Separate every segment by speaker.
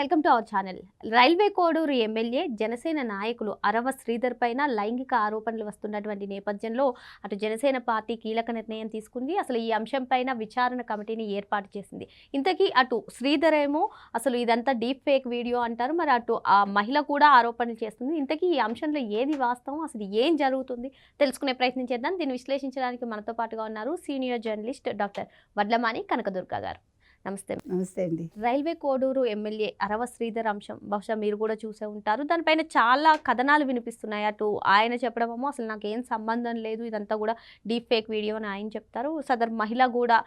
Speaker 1: Welcome to our channel. Railway Koduru MLA Janasena నాయకులు అరవ శ్రీధర్ పైన లైంగిక ఆరోపణలు వస్తున్నటువంటి నేపథ్యంలో అటు జనసేన పార్టీ కీలక నిర్ణయం తీసుకుంది. అసలు ఈ అంశం పైన విచారణ కమిటీని ఏర్పాటు చేసింది. ఇంతకీ అటు శ్రీధర్ ఏమో అసలు ఇదంతా డీప్ ఫేక్ వీడియో అంటారు, మరి అటు ఆ మహిళ కూడా ఆరోపణలు చేస్తుంది. ఇంతకీ ఈ అంశంలో ఏది వాస్తవం, అసలు ఏం జరుగుతుంది తెలుసుకునే ప్రయత్నం చేద్దాం. దీన్ని విశ్లేషించడానికి మనతో పాటుగా ఉన్నారు senior journalist doctor Vadlamani Kanakadurga గారు. నమస్తే.
Speaker 2: నమస్తే అండి.
Speaker 1: రైల్వే కోడూరు ఎమ్మెల్యే అరవ శ్రీధర్ అంశం బహుశా మీరు కూడా చూసే ఉంటారు. దానిపైన చాలా కథనాలు వినిపిస్తున్నాయి. అటు ఆయన చెప్పడమేమో అసలు నాకేం సంబంధం లేదు, ఇదంతా కూడా డీప్ ఫేక్ వీడియో అని ఆయన చెప్తారు. సదర్ మహిళ కూడా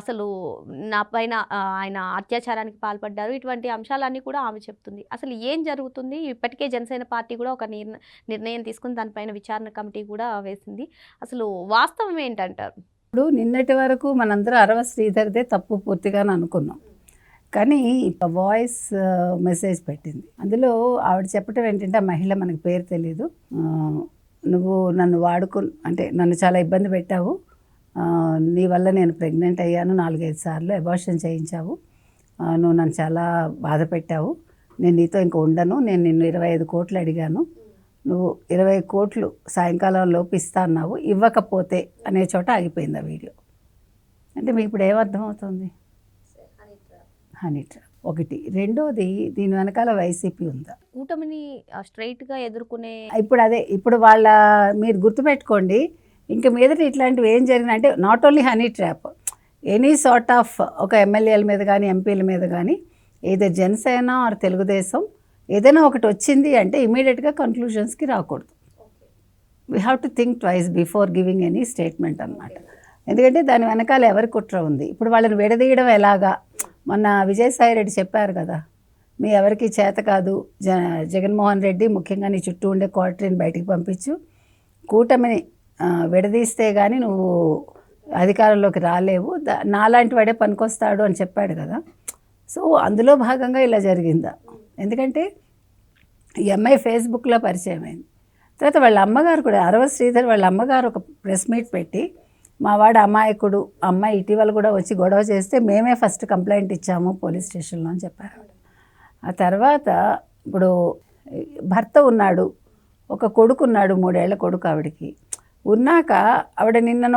Speaker 1: అసలు నా పైన ఆయన అత్యాచారానికి పాల్పడ్డారు. ఇటువంటి అంశాలన్నీ కూడా ఆమె చెప్తుంది. అసలు ఏం జరుగుతుంది? ఇప్పటికే జనసేన పార్టీ కూడా ఒక నిర్ణయం తీసుకుని దానిపైన విచారణ కమిటీ కూడా వేసింది. అసలు వాస్తవం ఏంటంటారు?
Speaker 2: ఇప్పుడు నిన్నటి వరకు మనందరం అరవ శ్రీధర్దే తప్పు పూర్తిగా అనుకున్నాం. కానీ వాయిస్ మెసేజ్ పెట్టింది. అందులో ఆవిడ చెప్పడం ఏంటంటే, ఆ మహిళ మనకు పేరు తెలీదు, నువ్వు నన్ను అంటే నన్ను చాలా ఇబ్బంది పెట్టావు, నీ వల్ల నేను ప్రెగ్నెంట్ అయ్యాను, 4-5 సార్లు అబార్షన్ చేయించావు, నువ్వు నన్ను చాలా బాధ పెట్టావు, నేను నీతో ఇంక ఉండను, నేను నిన్ను 25 కోట్లు అడిగాను, నువ్వు 20 కోట్లు సాయంకాలం లోపు ఇస్తా అన్నావు, ఇవ్వకపోతే అనే చోట ఆగిపోయింది ఆ వీడియో. అంటే మీకు ఇప్పుడు ఏమర్థమవుతుంది? హనీ ట్రాప్ ఒకటి. రెండోది, దీని వెనకాల వైసీపీ ఉందా?
Speaker 1: కూటమిని స్ట్రైట్గా ఎదుర్కొనే
Speaker 2: ఇప్పుడు మీరు గుర్తుపెట్టుకోండి, ఇంక మీదట ఇట్లాంటివి ఏం జరిగినా అంటే not only honey trap, any sort of ఒక ఎమ్మెల్యేల మీద కానీ ఎంపీల మీద కానీ ఏదో జనసేన ఆర్ తెలుగుదేశం ఏదైనా ఒకటి వచ్చింది అంటే ఇమీడియట్గా కన్క్లూషన్స్కి రాకూడదు. We have to think twice before giving any statement అన్నమాట. ఎందుకంటే దాని వెనకాల ఎవరి కుట్ర ఉంది. ఇప్పుడు వాళ్ళని విడదీయడం ఎలాగా, మొన్న విజయసాయి రెడ్డి చెప్పారు కదా, మీ ఎవరికి చేత కాదు, జగన్మోహన్ రెడ్డి ముఖ్యంగా నీ చుట్టూ ఉండే క్వార్టరీని బయటికి పంపించు, కూటమిని విడదీస్తే కానీ నువ్వు అధికారంలోకి రాలేవు, నాలాంటి వాడే పనికొస్తాడు అని చెప్పాడు కదా. సో అందులో భాగంగా ఇలా జరిగిందా? ఎందుకంటే ఈ అమ్మాయి ఫేస్బుక్లో పరిచయం అయింది. తర్వాత వాళ్ళ అమ్మగారు కూడా, అరవ శ్రీధర్ వాళ్ళ అమ్మగారు ఒక ప్రెస్ మీట్ పెట్టి, మా వాడు అమాయకుడు, అమ్మాయి ఇటీవల కూడా వచ్చి గొడవ చేస్తే మేమే ఫస్ట్ కంప్లైంట్ ఇచ్చాము పోలీస్ స్టేషన్లో అని చెప్పారు. ఆ తర్వాత ఇప్పుడు భర్త ఉన్నాడు, ఒక కొడుకు ఉన్నాడు, 3 ఏళ్ల కొడుకు ఆవిడకి ఉన్నాక, ఆవిడ నిన్న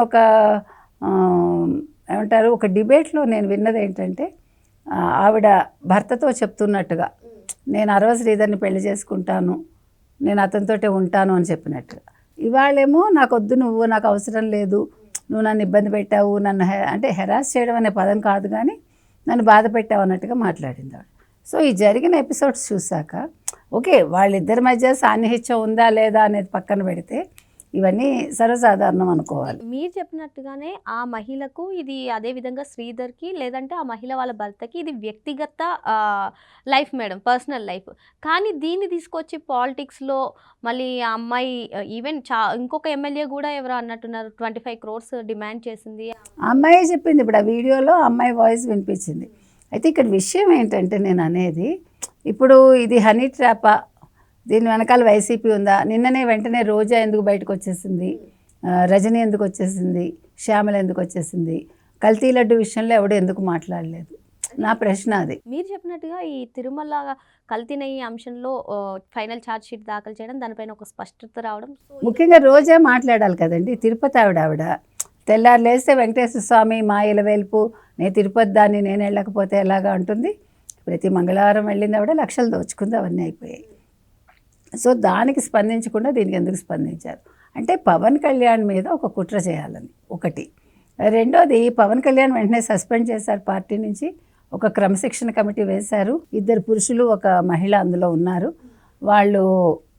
Speaker 2: ఒక డిబేట్లో నేను విన్నది ఏంటంటే, ఆవిడ భర్తతో చెప్తున్నట్టుగా, నేను అరవ శ్రీధర్ని పెళ్లి చేసుకుంటాను, నేను అతనితోటే ఉంటాను అని చెప్పినట్టుగా. ఇవాళేమో నాకొద్దు, నువ్వు నాకు అవసరం లేదు, నువ్వు నన్ను ఇబ్బంది పెట్టావు, నన్ను అంటే హెరాస్ చేయడం అనే పదం కాదు కానీ నన్ను బాధ పెట్టావు అన్నట్టుగా మాట్లాడింది ఆవిడ. సో ఈ జరిగిన ఎపిసోడ్స్ చూశాక ఓకే, వాళ్ళిద్దరి మధ్య సాన్నిహిత్యం ఉందా లేదా అనేది పక్కన పెడితే ఇవన్నీ సర్వసాధారణం అనుకోవాలి.
Speaker 1: మీరు చెప్పినట్టుగానే ఆ మహిళకు ఇది, అదే విధంగా శ్రీధర్కి లేదంటే ఆ మహిళ వాళ్ళ భర్తకి ఇది వ్యక్తిగత లైఫ్ మేడం, పర్సనల్ లైఫ్. కానీ దీన్ని తీసుకొచ్చి పాలిటిక్స్లో మళ్ళీ ఆ అమ్మాయి ఈవెన్ ఇంకొక ఎమ్మెల్యే కూడా ఎవరో అన్నట్టున్నారు 25 crores డిమాండ్ చేసింది.
Speaker 2: అమ్మాయి చెప్పింది. ఇప్పుడు ఆ వీడియోలో అమ్మాయి వాయిస్ వినిపించింది. అయితే ఇక్కడ విషయం ఏంటంటే, నేను అనేది ఇప్పుడు ఇది హనీ ట్రాపా, దీని వెనకాల వైసీపీ ఉందా? నిన్ననే వెంటనే రోజా ఎందుకు బయటకు వచ్చేసింది, రజనీ ఎందుకు వచ్చేసింది, శ్యామల ఎందుకు వచ్చేసింది, కల్తీ లడ్డు విషయంలో ఎవడు ఎందుకు మాట్లాడలేదు? నా ప్రశ్న అది.
Speaker 1: మీరు చెప్పినట్టుగా ఈ తిరుమల కల్తీ నెయ్యి అంశంలో ఫైనల్ ఛార్జ్ షీట్ దాఖలు చేయడం, దానిపైన ఒక స్పష్టత రావడం,
Speaker 2: ముఖ్యంగా రోజా మాట్లాడాలి కదండి. తిరుపతి ఆవిడ తెల్లారు లేస్తే వెంకటేశ్వర స్వామి మా ఇలవేల్పు, నేను తిరుపతి దాన్ని నేను వెళ్ళకపోతే ఎలాగా అంటుంది. ప్రతి మంగళవారం వెళ్ళింది ఆవిడ, లక్షలు దోచుకుంది, అవన్నీ అయిపోయాయి. సో దానికి స్పందించకుండా దీనికి ఎందుకు స్పందించారు అంటే, పవన్ కళ్యాణ్ మీద ఒక కుట్ర చేయాలని ఒకటి. రెండోది, పవన్ కళ్యాణ్ వెంటనే సస్పెండ్ చేశారు పార్టీ నుంచి, ఒక క్రమశిక్షణ కమిటీ వేశారు, 2 పురుషులు 1 మహిళ అందులో ఉన్నారు. వాళ్ళు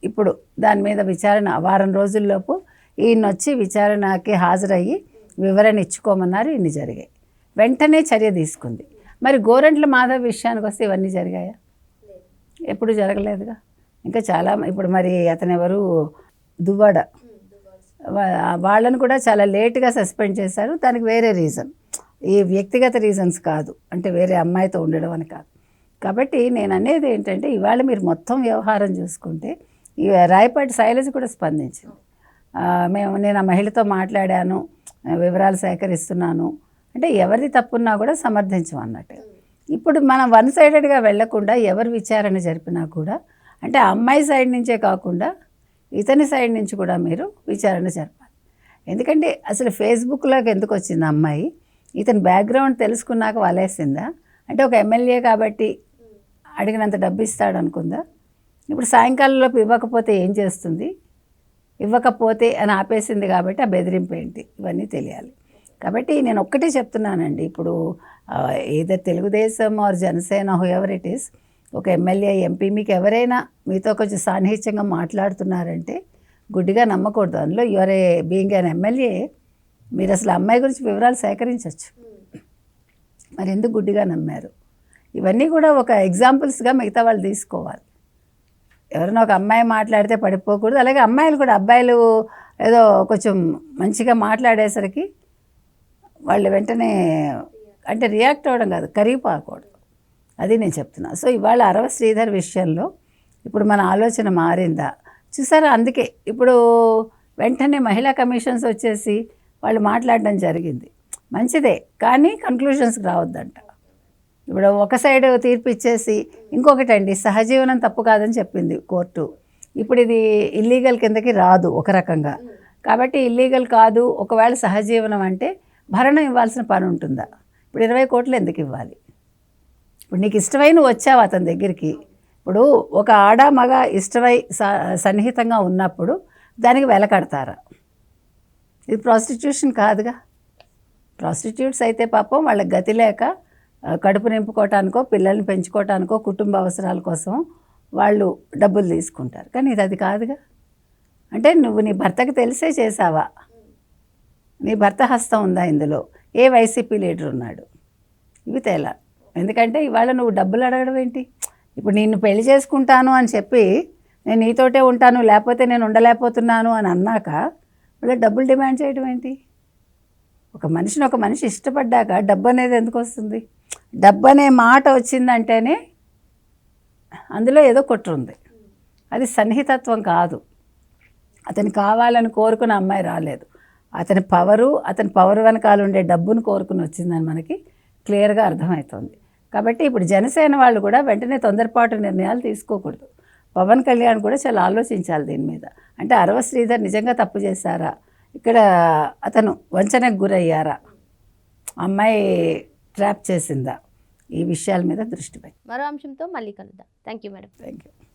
Speaker 2: ఇప్పుడు దాని మీద విచారణ వారం రోజుల్లోపు ఈయన వచ్చి విచారణకి హాజరయ్యి వివరణ ఇచ్చుకోమన్నారు. ఇన్ని జరిగాయి. వెంటనే చర్య తీసుకుంది. మరి గోరంట్ల మాధవ్ విషయానికి వస్తే ఇవన్నీ జరిగాయా? ఎప్పుడు జరగలేదుగా. ఇంకా చాలా ఇప్పుడు మరి అతను ఎవరు, దువ్వాడ, వాళ్ళను కూడా చాలా లేట్గా సస్పెండ్ చేశారు. దానికి వేరే రీజన్, ఈ వ్యక్తిగత రీజన్స్ కాదు, అంటే వేరే అమ్మాయితో ఉండడం అని కాదు. కాబట్టి నేను అనేది ఏంటంటే, ఇవాళ మీరు మొత్తం వ్యవహారం చూసుకుంటే ఈ రాయపాటి శైలజ కూడా స్పందించింది. నేను ఆ మహిళతో మాట్లాడాను, వివరాలు సేకరిస్తున్నాను అంటే ఎవరిది తప్పున్నా కూడా సమర్థించమన్నట్టు. ఇప్పుడు మనం వన్ సైడెడ్గా వెళ్లకుండా ఎవరు విచారణ జరిపినా కూడా అంటే ఆ అమ్మాయి సైడ్ నుంచే కాకుండా ఇతని సైడ్ నుంచి కూడా మీరు విచారణ జరపాలి. ఎందుకంటే అసలు ఫేస్బుక్లోకి ఎందుకు వచ్చింది అమ్మాయి, ఇతని బ్యాక్గ్రౌండ్ తెలుసుకున్నాక వలేసిందా, అంటే ఒక ఎమ్మెల్యే కాబట్టి అడిగినంత డబ్బు ఇస్తాడు అనుకుందా, ఇప్పుడు సాయంకాలంలోపు ఇవ్వకపోతే ఏం చేస్తుంది, ఇవ్వకపోతే అని ఆపేసింది కాబట్టి ఆ బెదిరింపు ఏంటి, ఇవన్నీ తెలియాలి. కాబట్టి నేను ఒక్కటే చెప్తున్నానండి, ఇప్పుడు ఏదో Telugu Desam or Janasena whoever it is, ఒక ఎమ్మెల్యే ఎంపీ మీకు ఎవరైనా మీతో కొంచెం సాన్నిహిత్యంగా మాట్లాడుతున్నారంటే గుడ్డిగా నమ్మకూడదు. అందులో your a being an MLA మీరు అసలు అమ్మాయి గురించి వివరాలు సేకరించవచ్చు, మరి ఎందుకు గుడ్డిగా నమ్మారు? ఇవన్నీ కూడా ఒక ఎగ్జాంపుల్స్గా మిగతా వాళ్ళు తీసుకోవాలి. ఎవరైనా ఒక అమ్మాయి మాట్లాడితే పడిపోకూడదు. అలాగే అమ్మాయిలు కూడా అబ్బాయిలు ఏదో కొంచెం మంచిగా మాట్లాడేసరికి వాళ్ళు వెంటనే అంటే రియాక్ట్ అవ్వడం కాదు, కరిగిపోకూడదు, అది నేను చెప్తున్నా. సో ఇవాళ అరవ శ్రీధర్ విషయంలో ఇప్పుడు మన ఆలోచన మారిందా చూసారా? అందుకే ఇప్పుడు వెంటనే మహిళా కమిషన్స్ వచ్చేసి వాళ్ళు మాట్లాడడం జరిగింది, మంచిదే, కానీ కన్క్లూషన్స్కి రావద్దంట. ఇప్పుడు ఒక సైడ్ తీర్పు ఇచ్చేసి ఇంకొకటండి సహజీవనం తప్పు కాదని చెప్పింది కోర్టు, ఇప్పుడు ఇది ఇల్లీగల్ కిందకి రాదు ఒక రకంగా, కాబట్టి ఇల్లీగల్ కాదు. ఒకవేళ సహజీవనం అంటే భరణం ఇవ్వాల్సిన పని ఉంటుందా? ఇప్పుడు 20 కోట్లు ఎందుకు ఇవ్వాలి? ఇప్పుడు నీకు ఇష్టమై నువ్వు వచ్చావు అతని దగ్గరికి, ఇప్పుడు ఒక ఆడ మగ ఇష్టమై సన్నిహితంగా ఉన్నప్పుడు దానికి వెల కడతారా? ఇది ప్రాస్టిట్యూషన్ కాదుగా. ప్రాస్టిట్యూట్స్ అయితే పాపం వాళ్ళకి గతి లేక కడుపు నింపుకోవటానికో పిల్లల్ని పెంచుకోవటానికో కుటుంబ అవసరాల కోసం వాళ్ళు డబ్బులు తీసుకుంటారు, కానీ ఇది అది కాదుగా. అంటే నువ్వు నీ భర్తకి తెలిసే చేసావా? నీ భర్త హస్తం ఉందా ఇందులో? ఏ వైసీపీ లీడర్ ఉన్నాడు? ఇవి తేలా. ఎందుకంటే ఇవాళ నువ్వు డబ్బులు అడగడం ఏంటి? ఇప్పుడు నిన్ను పెళ్లి చేసుకుంటాను అని చెప్పి నేను నీతోటే ఉంటాను లేకపోతే నేను ఉండలేకపోతున్నాను అని అన్నాక మళ్ళీ డబ్బులు డిమాండ్ చేయడం ఏంటి? ఒక మనిషి ఇష్టపడ్డాక డబ్బు అనేది ఎందుకు వస్తుంది? డబ్బు అనే మాట వచ్చిందంటేనే అందులో ఏదో కుట్ర ఉంది, అది సన్నిహితత్వం కాదు. అతను కావాలని కోరుకున్న అమ్మాయి రాలేదు, అతని పవరు వెనకాల ఉండే డబ్బును కోరుకుని వచ్చిందని మనకి క్లియర్గా అర్థమవుతుంది. కాబట్టి ఇప్పుడు జనసేన వాళ్ళు కూడా వెంటనే తొందరపాటు నిర్ణయాలు తీసుకోకూడదు. పవన్ కళ్యాణ్ కూడా చాలా ఆలోచించాలి దీని మీద. అంటే అరవ శ్రీధర్ నిజంగా తప్పు చేశారా, ఇక్కడ అతను వంచనకు గురయ్యారా, అమ్మాయి ట్రాప్ చేసిందా, ఈ విషయాల మీద దృష్టి పెట్టి
Speaker 1: మరో అంశంతో మళ్ళీ కలుద్దాం. Thank you madam.
Speaker 2: Thank you.